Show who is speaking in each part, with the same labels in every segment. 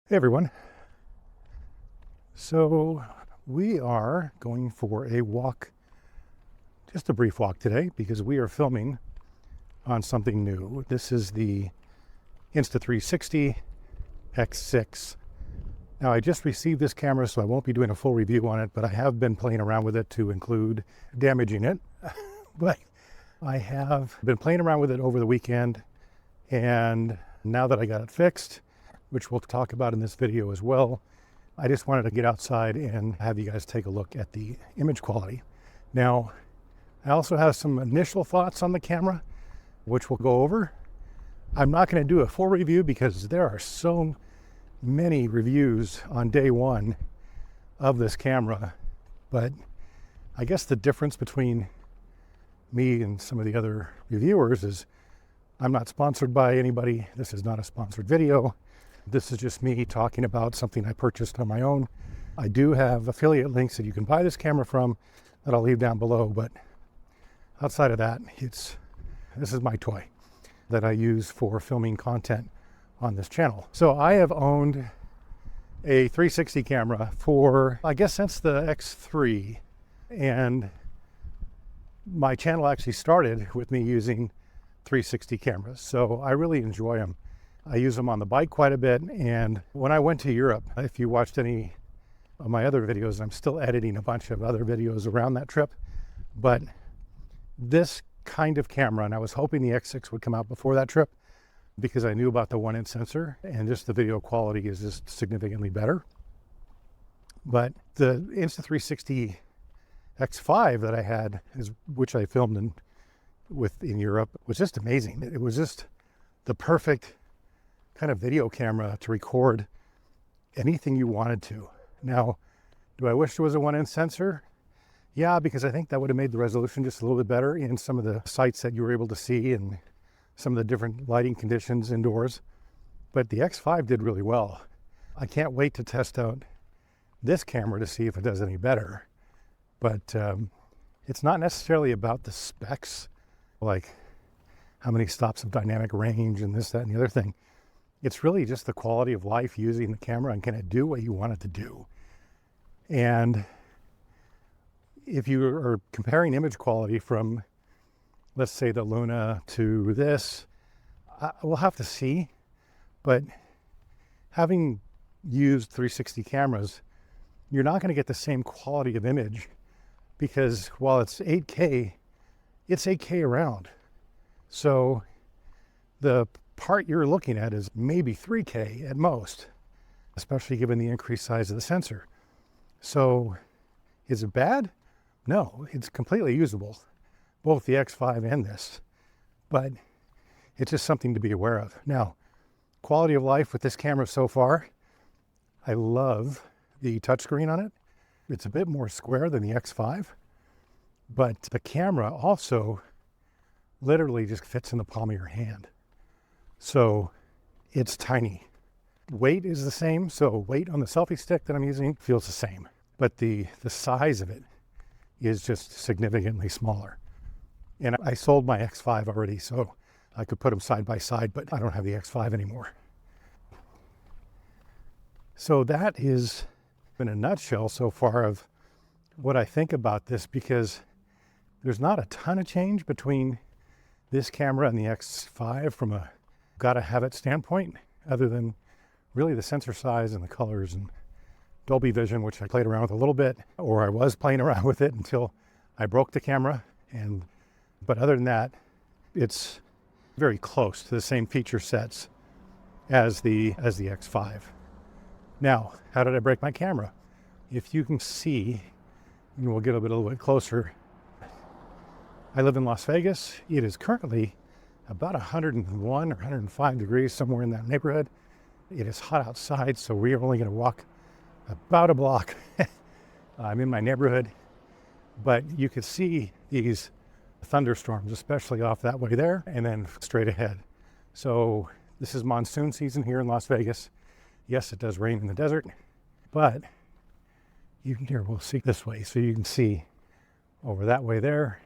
Speaker 1: Hey everyone. So we are going for a walk, just a brief walk today, because we are filming on something new. This is the Insta360 X6. Now I just received this camera, so I won't be doing a full review on it, but I have been playing around with it to include damaging it. But I have been playing around with it over the weekend, and now that I got it fixed, which we'll talk about in this video as well, I just wanted to get outside and have you guys take a look at the image quality. Now, I also have some initial thoughts on the camera, which we'll go over. I'm not going to do a full review because there are so many reviews on day one of this camera, but I guess the difference between me and some of the other reviewers is I'm not sponsored by anybody. This is not a sponsored video. This is just me talking about something I purchased on my own. I do have affiliate links that you can buy this camera from that I'll leave down below, but outside of that, this is my toy that I use for filming content on this channel. So I have owned a 360 camera for, I guess, since the X3, and my channel actually started with me using 360 cameras, so I really enjoy them. I use them on the bike quite a bit, and when I went to Europe, if you watched any of my other videos, I'm still editing a bunch of other videos around that trip, but this kind of camera, and I was hoping the X6 would come out before that trip because I knew about the 1-inch sensor, and just the video quality is just significantly better. But the Insta360 X5 that I had, which I filmed in Europe, was just amazing. It was just the perfect kind of video camera to record anything you wanted to. Now, do I wish there was a 1-inch sensor? Yeah, because I think that would have made the resolution just a little bit better in some of the sites that you were able to see and some of the different lighting conditions indoors. But the X5 did really well. I can't wait to test out this camera to see if it does any better. But it's not necessarily about the specs, like how many stops of dynamic range and this, that, and the other thing. It's really just the quality of life using the camera and can it do what you want it to do. And if you are comparing image quality from, let's say, the Luna to this, we'll have to see. But having used 360 cameras, you're not going to get the same quality of image because while it's 8K, it's 8K around. So the part you're looking at is maybe 3K at most, especially given the increased size of the sensor. So is it bad? No, it's completely usable, both the X5 and this, but it's just something to be aware of. Now, quality of life with this camera so far, I love the touchscreen on it. It's a bit more square than the X5, but the camera also literally just fits in the palm of your hand. So it's tiny. Weight is the same, so weight on the selfie stick that I'm using feels the same, but the size of it is just significantly smaller. And I sold my X5 already, so I could put them side by side, but I don't have the X5 anymore. So that is in a nutshell so far of what I think about this, because there's not a ton of change between this camera and the X5 from a gotta have it standpoint, other than really the sensor size and the colors and Dolby Vision, which I played around with a little bit, or I was playing around with it until I broke the camera. But other than that, it's very close to the same feature sets as the X5. Now, how did I break my camera? If you can see, and we'll get a little bit closer. I live in Las Vegas. It is currently about 101 or 105 degrees, somewhere in that neighborhood. It is hot outside, so we are only going to walk about a block. I'm in my neighborhood, but you could see these thunderstorms, especially off that way there, and then straight ahead. So this is monsoon season here in Las Vegas. Yes, it does rain in the desert, but we'll see this way, so you can see over that way there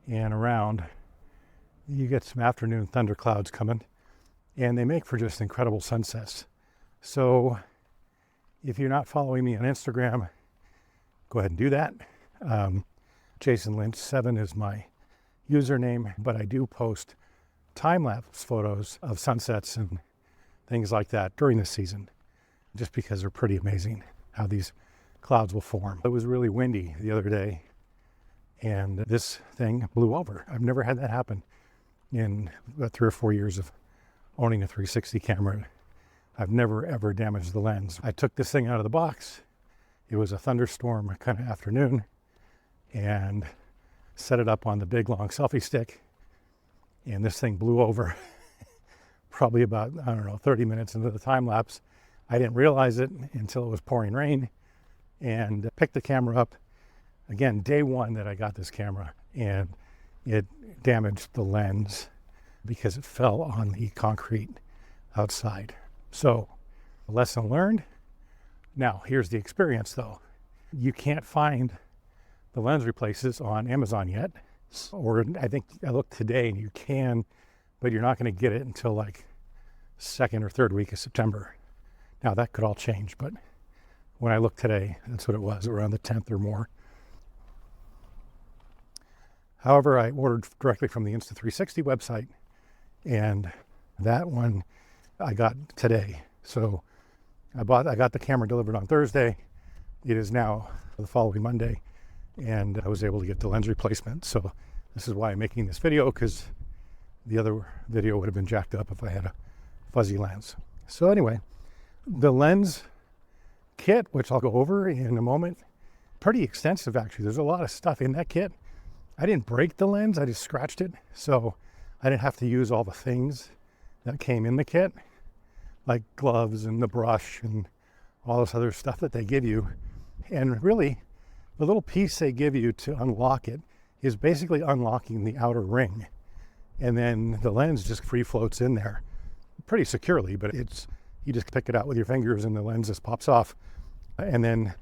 Speaker 1: and around. You get some afternoon thunderclouds coming, and they make for just incredible sunsets. So if you're not following me on Instagram, go ahead and do that. Jason Lynch 7 is my username, but I do post time-lapse photos of sunsets and things like that during the season, just because they're pretty amazing how these clouds will form. It was really windy the other day, and this thing blew over. I've never had that happen in about 3 or 4 years of owning a 360 camera. I've never ever damaged the lens. I took this thing out of the box. It was a thunderstorm kind of afternoon, and set it up on the big long selfie stick, and this thing blew over probably about, 30 minutes into the time lapse. I didn't realize it until it was pouring rain, and picked the camera up again day one that I got this camera, and it damaged the lens because it fell on the concrete outside. So, lesson learned. Now, here's the experience though. You can't find the lens replaces on Amazon yet, or I think I looked today and you can, but you're not going to get it until like second or third week of September. Now that could all change, but when I looked today, that's what it was, around the 10th or more. However, I ordered directly from the Insta360 website, and that one I got today. So I got the camera delivered on Thursday. It is now the following Monday, and I was able to get the lens replacement. So this is why I'm making this video, because the other video would have been jacked up if I had a fuzzy lens. So anyway, the lens kit, which I'll go over in a moment, pretty extensive actually. There's a lot of stuff in that kit. I didn't break the lens, I just scratched it. So I didn't have to use all the things that came in the kit, like gloves and the brush and all this other stuff that they give you. And really, the little piece they give you to unlock it is basically unlocking the outer ring. And then the lens just free floats in there pretty securely, but you just pick it out with your fingers and the lens just pops off. And then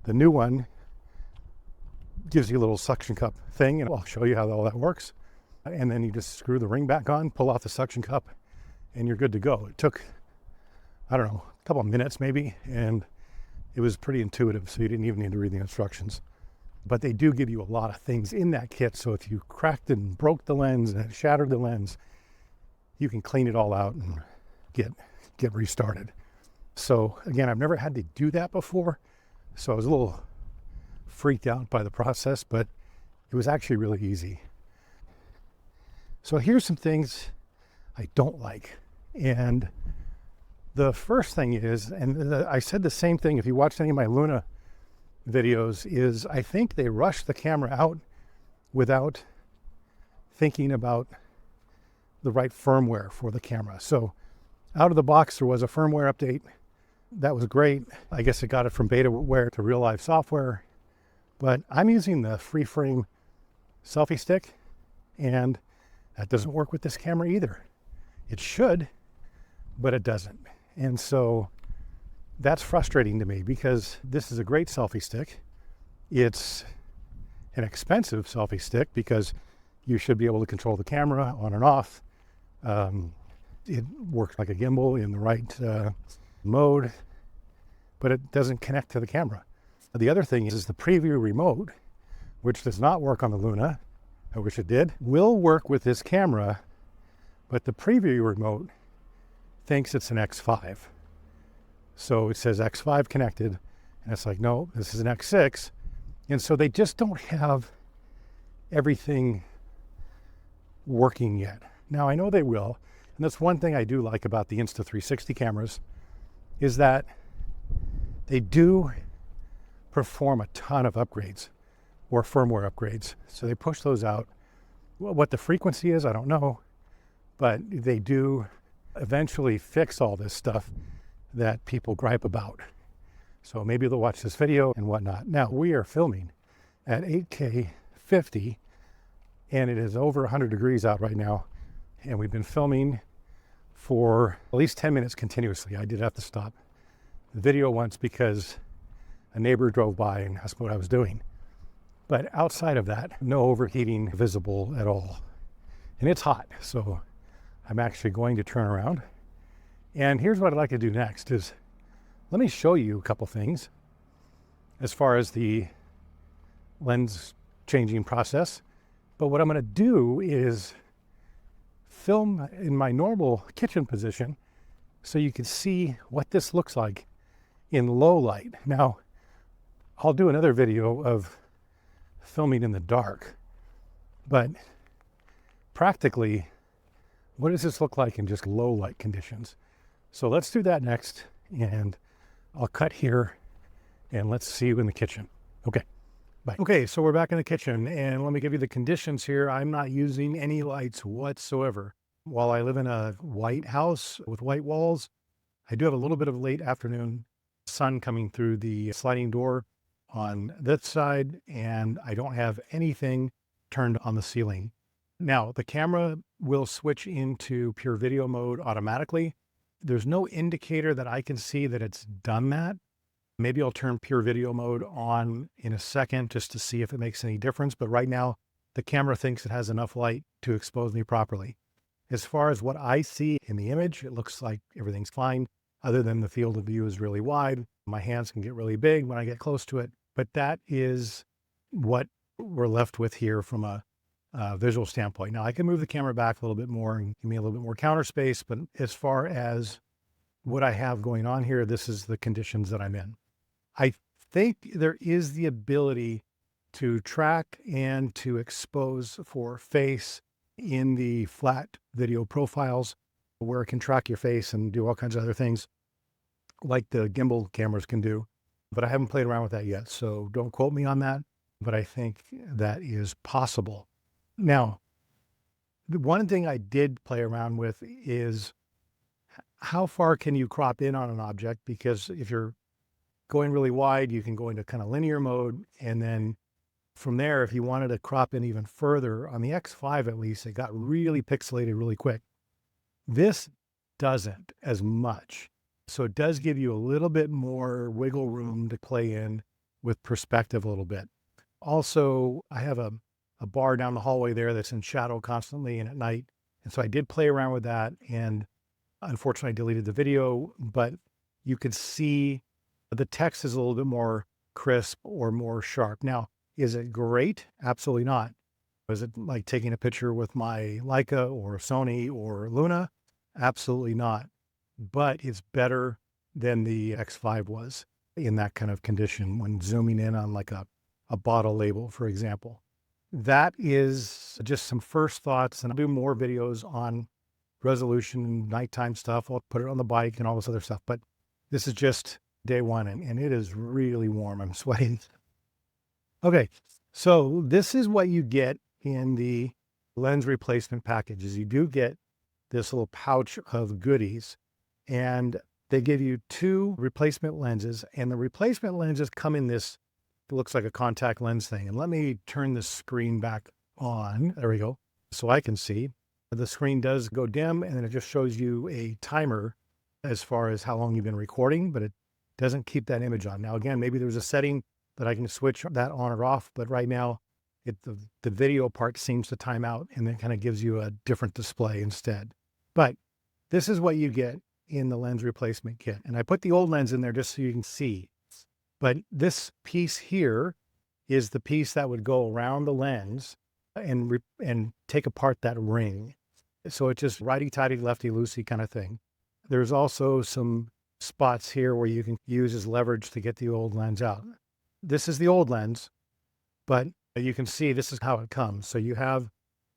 Speaker 1: the new one gives you a little suction cup thing, and I'll show you how all that works. And then you just screw the ring back on, pull off the suction cup, and you're good to go. It took, a couple of minutes maybe, and it was pretty intuitive, so you didn't even need to read the instructions. But they do give you a lot of things in that kit, so if you cracked and broke the lens and it shattered the lens, you can clean it all out and get restarted. So again, I've never had to do that before, so I was a little freaked out by the process, but it was actually really easy. So here's some things I don't like. And the first thing is, and I said the same thing if you watched any of my Luna videos, is I think they rushed the camera out without thinking about the right firmware for the camera. So out of the box, there was a firmware update. That was great. I guess it got it from betaware to real life software. But I'm using the free frame selfie stick, and that doesn't work with this camera either. It should, but it doesn't. And so that's frustrating to me, because this is a great selfie stick. It's an expensive selfie stick because you should be able to control the camera on and off. It works like a gimbal in the right mode, but it doesn't connect to the camera. The other thing is the preview remote, which does not work on the Luna. I wish it did. Will work with this camera, but the preview remote thinks it's an X5. So it says X5 connected, and it's like, no, this is an X6. And so they just don't have everything working yet. Now, I know they will, and that's one thing I do like about the Insta360 cameras, is that they do perform a ton of upgrades or firmware upgrades. So they push those out. What the frequency is, I don't know, but they do eventually fix all this stuff that people gripe about. So maybe they'll watch this video and whatnot. Now, we are filming at 8K 50, and it is over 100 degrees out right now. And we've been filming for at least 10 minutes continuously. I did have to stop the video once because a neighbor drove by and asked what I was doing. But outside of that, no overheating visible at all. And it's hot, so I'm actually going to turn around And here's what I'd like to do next is let me show you a couple things as far as the lens changing process. But what I'm going to do is film in my normal kitchen position so you can see what this looks like in low light. Now, I'll do another video of filming in the dark, but practically, what does this look like in just low light conditions? So let's do that next, and I'll cut here and let's see you in the kitchen. Okay, bye. Okay, so we're back in the kitchen, and let me give you the conditions here. I'm not using any lights whatsoever. While I live in a white house with white walls, I do have a little bit of late afternoon sun coming through the sliding door on this side, and I don't have anything turned on the ceiling. Now, the camera will switch into pure video mode automatically. There's no indicator that I can see that it's done that. Maybe I'll turn pure video mode on in a second just to see if it makes any difference. But right now, the camera thinks it has enough light to expose me properly. As far as what I see in the image, it looks like everything's fine, other than the field of view is really wide. My hands can get really big when I get close to it. But that is what we're left with here from a visual standpoint. Now, I can move the camera back a little bit more and give me a little bit more counter space, but as far as what I have going on here, this is the conditions that I'm in. I think there is the ability to track and to expose for face in the flat video profiles, where it can track your face and do all kinds of other things like the gimbal cameras can do. But I haven't played around with that yet, so don't quote me on that, but I think that is possible. Now, the one thing I did play around with is how far can you crop in on an object? Because if you're going really wide, you can go into kind of linear mode. And then from there, if you wanted to crop in even further, on the X5 at least, it got really pixelated really quick. This doesn't as much. So it does give you a little bit more wiggle room to play in with perspective a little bit. Also, I have a bar down the hallway there that's in shadow constantly and at night. And so I did play around with that, and unfortunately I deleted the video, but you could see the text is a little bit more crisp or more sharp. Now, is it great? Absolutely not. Is it like taking a picture with my Leica or Sony or Luna? Absolutely not. But it's better than the X5 was in that kind of condition when zooming in on like a bottle label, for example. That is just some first thoughts, and I'll do more videos on resolution, nighttime stuff. I'll put it on the bike and all this other stuff, but this is just day one, and it is really warm. I'm sweating. Okay, so this is what you get in the lens replacement package. Is you do get this little pouch of goodies, and they give you 2 replacement lenses, and the replacement lenses come in this, it looks like a contact lens thing. And let me turn the screen back on. There we go. So I can see. The screen does go dim, and then it just shows you a timer as far as how long you've been recording, but it doesn't keep that image on. Now, again, maybe there's a setting that I can switch that on or off, but right now the video part seems to time out, and then kind of gives you a different display instead. But this is what you get in the lens replacement kit. And I put the old lens in there just so you can see. But this piece here is the piece that would go around the lens and take apart that ring. So it's just righty-tighty, lefty-loosey kind of thing. There's also some spots here where you can use as leverage to get the old lens out. This is the old lens, but you can see this is how it comes. So you have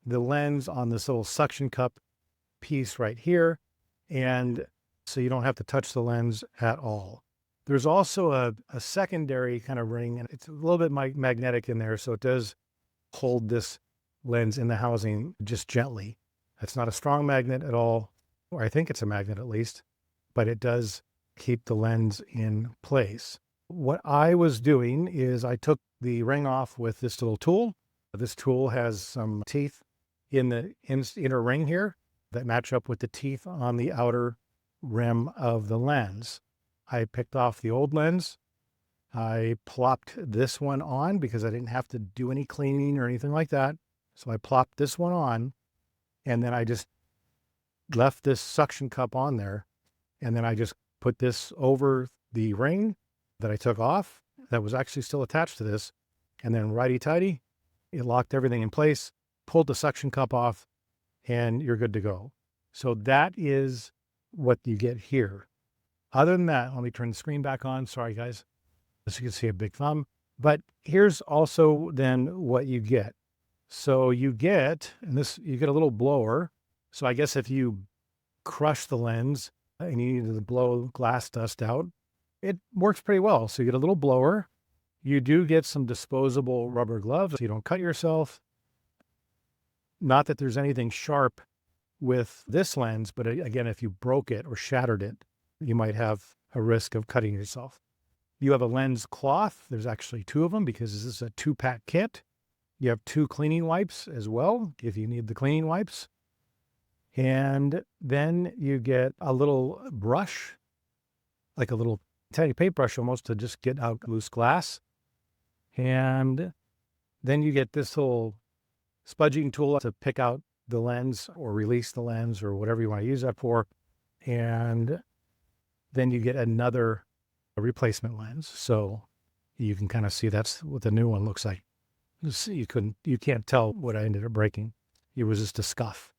Speaker 1: the lens on this little suction cup piece right here, and so you don't have to touch the lens at all. There's also a secondary kind of ring, and it's a little bit magnetic in there, so it does hold this lens in the housing just gently. It's not a strong magnet at all, or I think it's a magnet at least, but it does keep the lens in place. What I was doing is I took the ring off with this little tool. This tool has some teeth in the inner ring here that match up with the teeth on the outer rim of the lens. I picked off the old lens. I plopped this one on because I didn't have to do any cleaning or anything like that. So I plopped this one on, and then I just left this suction cup on there And then I just put this over the ring that I took off that was actually still attached to this. And then righty-tighty, it locked everything in place, pulled the suction cup off, and you're good to go. So that is what you get here. Other than that, let me turn the screen back on. Sorry, guys. As you can see, a big thumb. But here's also then what you get. So you get, you get a little blower. So I guess if you crush the lens and you need to blow glass dust out, it works pretty well. So you get a little blower. You do get some disposable rubber gloves so you don't cut yourself. Not that there's anything sharp with this lens, but again, if you broke it or shattered it, you might have a risk of cutting yourself. You have a lens cloth. There's actually 2 of them because this is a 2-pack kit. You have 2 cleaning wipes as well, if you need the cleaning wipes. And then you get a little brush, like a little tiny paintbrush almost, to just get out loose glass. And then you get this little spudging tool to pick out the lens or release the lens or whatever you want to use that for. And then you get another replacement lens. So you can kind of see that's what the new one looks like. You can't tell what I ended up breaking. It was just a scuff.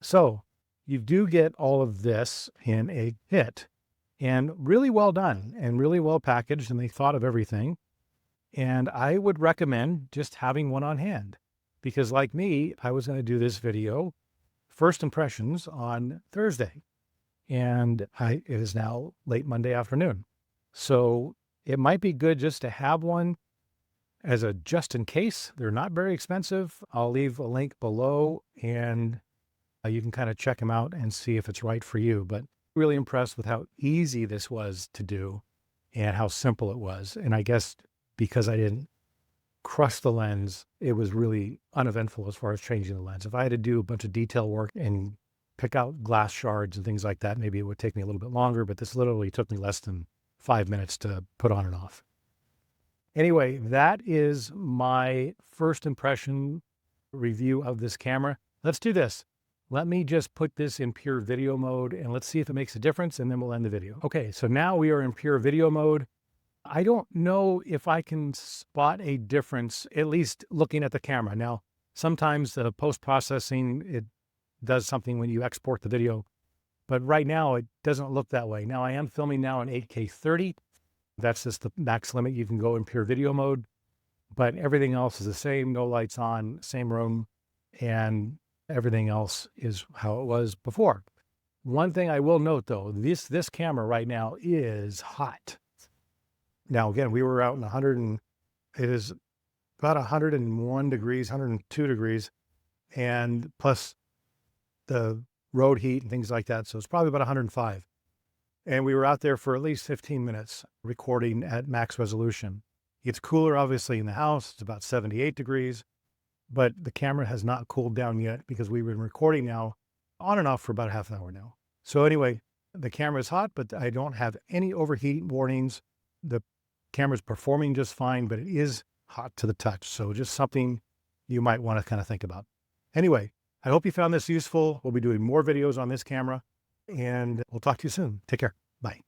Speaker 1: So you do get all of this in a kit, and really well done and really well packaged, and they thought of everything. And I would recommend just having one on hand, because like me, I was going to do this video, first impressions, on Thursday, and it is now late Monday afternoon. So it might be good just to have one as a just in case. They're not very expensive. I'll leave a link below, and you can kind of check them out and see if it's right for you. But really impressed with how easy this was to do and how simple it was. And I guess because I didn't crush the lens, it was really uneventful as far as changing the lens. If I had to do a bunch of detail work and pick out glass shards and things like that, maybe it would take me a little bit longer, but this literally took me less than 5 minutes to put on and off. Anyway, that is my first impression review of this camera. Let's do this. Let me just put this in pure video mode and let's see if it makes a difference, and then we'll end the video. Okay, so now we are in pure video mode. I don't know if I can spot a difference, at least looking at the camera. Now, sometimes the post-processing, it does something when you export the video, but right now it doesn't look that way. Now I am filming now in 8K 30. That's just the max limit. You can go in pure video mode, but everything else is the same. No lights on, same room, and everything else is how it was before. One thing I will note though, this camera right now is hot. Now again, we were out in it is about 101 degrees, 102 degrees, and plus the road heat and things like that. So it's probably about 105. And we were out there for at least 15 minutes recording at max resolution. It's cooler, obviously, in the house. It's about 78 degrees, but the camera has not cooled down yet because we've been recording now on and off for about half an hour now. So anyway, the camera is hot, but I don't have any overheat warnings. The camera's performing just fine, but it is hot to the touch. So just something you might want to kind of think about. Anyway, I hope you found this useful. We'll be doing more videos on this camera, and we'll talk to you soon. Take care. Bye.